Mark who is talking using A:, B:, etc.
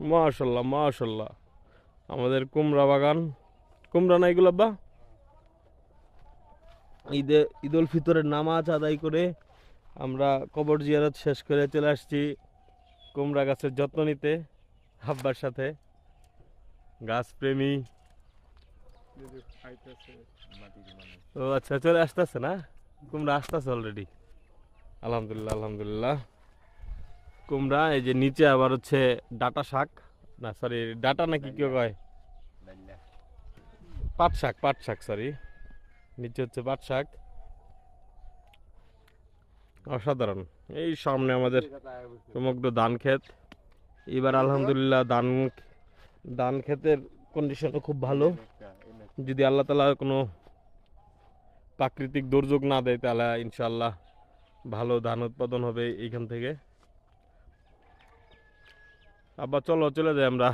A: মাশাল্লাহ মাশাল্লাহ, আমাদের কুমড়া বাগান। কুমড়া না এগুলো আব্বা? ঈদ উল ফিতরের নামাজ আদায় করে আমরা কবর জিয়ারত শেষ করে চলে আসছি কুমড়া গাছের যত্ন নিতে আব্বার সাথে। গাছ প্রেমী। ও আচ্ছা, চলে আসতেছে না? কুমড়া আসতেছে অলরেডি। আলহামদুলিল্লাহ আলহামদুলিল্লাহ। কুমড়া এই যে নিচে আবার হচ্ছে ডাটা শাক, না সরি ডাটা নাকি কেউ কয়, পাট শাক, পাট শাক সরি। নিচে হচ্ছে পাট শাক। অসাধারণ। এই সামনে আমাদের সমগ্র ধান ক্ষেত। এবার আলহামদুলিল্লাহ ধান ধান ক্ষেতের কন্ডিশনও খুব ভালো। যদি আল্লাহ তালা কোনো প্রাকৃতিক দুর্যোগ না দেয় তাহলে ইনশাল্লাহ ভালো ধান উৎপাদন হবে এইখান থেকে। আবার চলো চলে যাই আমরা